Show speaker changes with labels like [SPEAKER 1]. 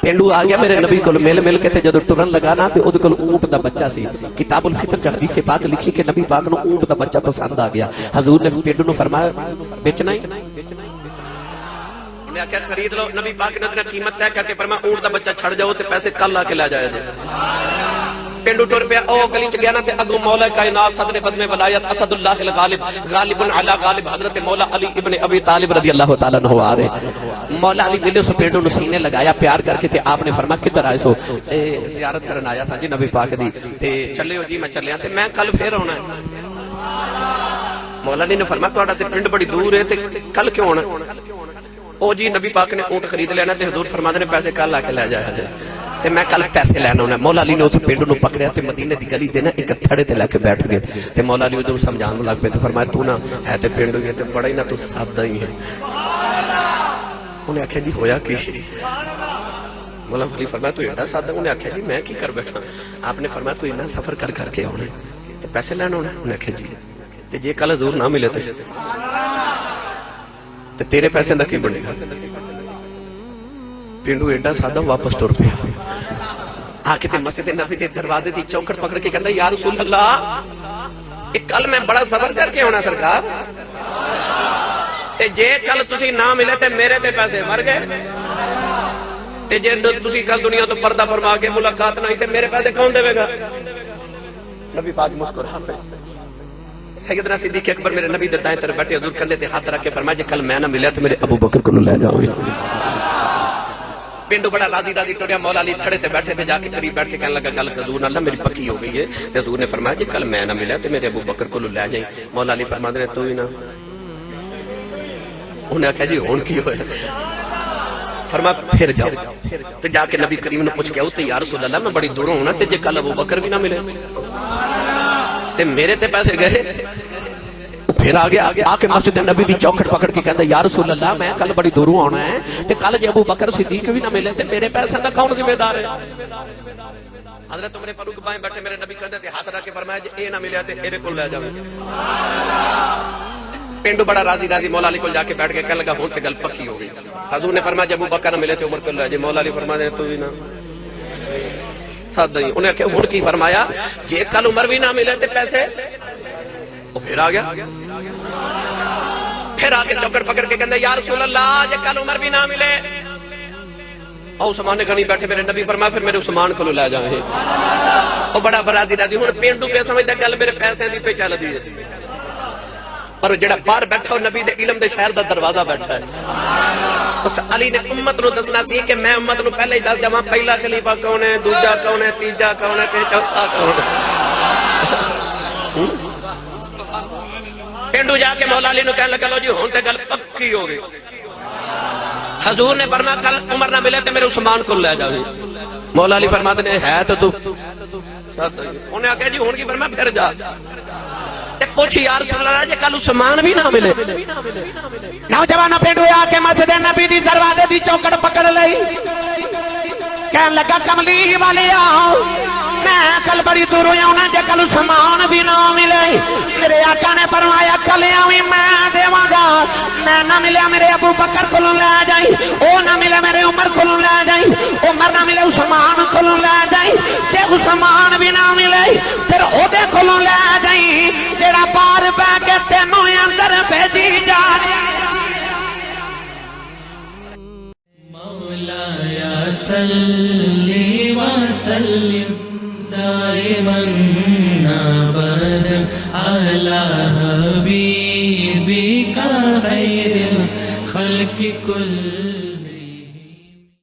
[SPEAKER 1] پینڈو آ گیا میرے نبی کو مل کے تے جدو ٹرن لگا نا تے اودے کول اونٹ دا بچہ سی. کتاب الفطر چ حدیث پاک لکھی کہ نبی پاک نو اونٹ دا بچہ پسند آ گیا. حضور نے پینڈو نو فرمایا بیچنا ہی نے کیا خرید لو. نبی پاک نے قیمت طے کر کے فرمایا اونٹ دا بچہ چھڑ جاؤ تے پیسے کل آ کے لے جایا جائے. پینڈو ٹر پیا او گلی چ گیا نا تے اگوں مولا کائنات صدر خدم ولایت اسد اللہ الغالب غالب علی غالب حضرت مولا علی ابن ابی طالب رضی اللہ تعالی عنہ آ رہے. مولا علی ملے سو پینڈو نو سینے لگایا پیار کر کے تے آپ نے فرمایا کدھر آئے سو؟ زیارت کرن آیا سا جی نبی پاک دی. تے چلے ہو جی میں چلیا تے میں کل پھر آنا ہے. مولا علی نے فرمایا تہاڈا تے پنڈ بڑی دور ہے تے کل کیوں آنا؟ او جی نبی پاک نے اونٹ خرید لینا تے حضور فرماتے نے پیسے کل آ کے لے جایا جائے تے میں کل پیسے لینا ہونا. مولا علی نے اس پینڈو نو پکڑیا تے مدینے دی گلی دے نا ایک تھڑے تے لے کے بیٹھ گئے. تے مولا علی اودوں سمجھان لگ پے تے فرمایا تو نا ہے تے پینڈو ہی تے بڑا ہی نا تو سادہ ہی ہے. انہیں آکھیا جی ہویا کی؟ مولا علی فرمایا تو ایڈا سادہ. انہیں آکھیا جی میں کی کر بیٹھا؟ آپ نے فرمایا تو اتنا سفر کر کر کے آنا تے پیسے لینا ہونا. انہیں آکھیا جی تے جے کل حضور نہ ملے تے تیرے پیسے دا کی بنے گا؟ پینڈو ایڈا سادہ واپس ٹر پیا. آ کے تے مسجد نبی دے دروازے دی چوکھٹ پکڑ کے کہندا یا رسول اللہ کل میں بڑا صبر کر کے ہونا سرکار تے جے کل تسی نہ ملے تے میرے تے پیسے مر گئے تے جے تسی کل دنیا تو پردہ فرما کے ملاقات نہ ہوئی تے میرے پیسے کون دے گا؟ نبی پاک مسکرا پے. سیدنا صدیق اکبر میرے نبی دے دائیں طرف بیٹھے حضور کندھے تے ہاتھ رکھ کے فرمایا جے کل میں نہ ملیا تے میرے ابو بکر کو لے جاؤ. پینڈو بڑا راضی راضی ٹریا. مولا علی تھڑے تے بیٹھے تے جا کے قریب بیٹھ کے کہنے لگا گل حضور اللہ میری پکی ہو گئی ہے. تے حضور نے فرمایا جی کل میں نہ ملیا تے میرے ابو بکر کو لے جائیں. مولا علی فرماتے نے تو ہی نہ. انہیں آخیا جی ہون کی ہویا؟ فرمایا پھر جاؤ. تے جا کے نبی کریم نے پوچھ کے اوتے یا رسول اللہ میں بڑی دوروں ہونا تے جے کل ابو بکر بھی نہ ملے تے میرے تے پیسے گئے. پھر آگے آ کے مسجد نبی دی چوکھٹ پکڑ کے کہندا یا رسول اللہ میں کل بڑی دوروں آنا ہے تے کل جے ابو بکر صدیق بھی نہ ملے تے میرے پیسے دا کون ذمہ دار ہے؟ حضرت عمر فاروق بائیں بیٹھے میرے نبی کندھے تے ہاتھ رکھ کے فرمایا جے اے نہ ملیا تے ایدے کول لے جاویں. پینڈو بڑا راضی راضی مولا علی کول جا کے بیٹھ کے کہنے لگا ہن تے گل پکی ہو گئی. حضور نے فرمایا جے ابو بکر نہ ملے تے عمر کول لے جائے. مولا علی فرماتے تو بھی نہ سادہ ہی. انہیں کہ ہن کی فرمایا جے کل عمر بھی نہ ملے تے پیسے. وہ پھر آ گیا. پھر آ کے چوکٹ پکڑ کے کہندے یا رسول اللہ جے کل عمر بھی نہ ملے او عثمان نے گھنی بیٹھے میرے نبی فرمایا پھر میرے عثمان کو لے جائیں. او بڑا راضی راضی. ہن پینڈو پہ سمجھدا گل میرے پیسے دی پہ چل دی ہے پر جڑا باہر بیٹھا نبی دے علم دے شہر دا دروازہ بیٹھا ہے. اس علی نے امت نو دسنا سی کہ میں امت نو پہلے ہی دس جاواں پہلا خلیفہ کون ہے, دوجا کون ہے, تیجا کون ہے تے چوتھا کون ہے. پینڈو جا کے مولا علی نو کہنے لگا لو جی ہن تے گل پکی ہو گئی. حضور نے فرمایا کل عمر نہ ملے تے میرے عثمان کو لے جاویں. مولا علی فرماتے نے ہے تو انہیں آخیا جی ہن کی فرمایا پھر جا پوچھ یا رسول اللہ جے کل عثمان بھی نہ ملے. نوجوان پینڈو آ کے مسجد نبی دی دروازے دی چوکٹ پکڑ لئی کہنے لگا کملی والیا میں کل بڑی دور آنا جے کل عثمان بھی نہ ملے. میرے آقا نے فرمایا کل آویں میں دیواں گا. میں نہ ملیا میرے ابو بکر کو لے جائی, او نہ ملے میرے عمر کو لے جائی, عمر نہ ملے عثمان کو لے جائی, تے عثمان بھی نہ ملے پھر او دے کو لے جائی جڑا باہر بیٹھ کے تینوں اندر بھیجی جائے. مولا صلی وسلم دائما ابدا على حبيبك خير الخلق كل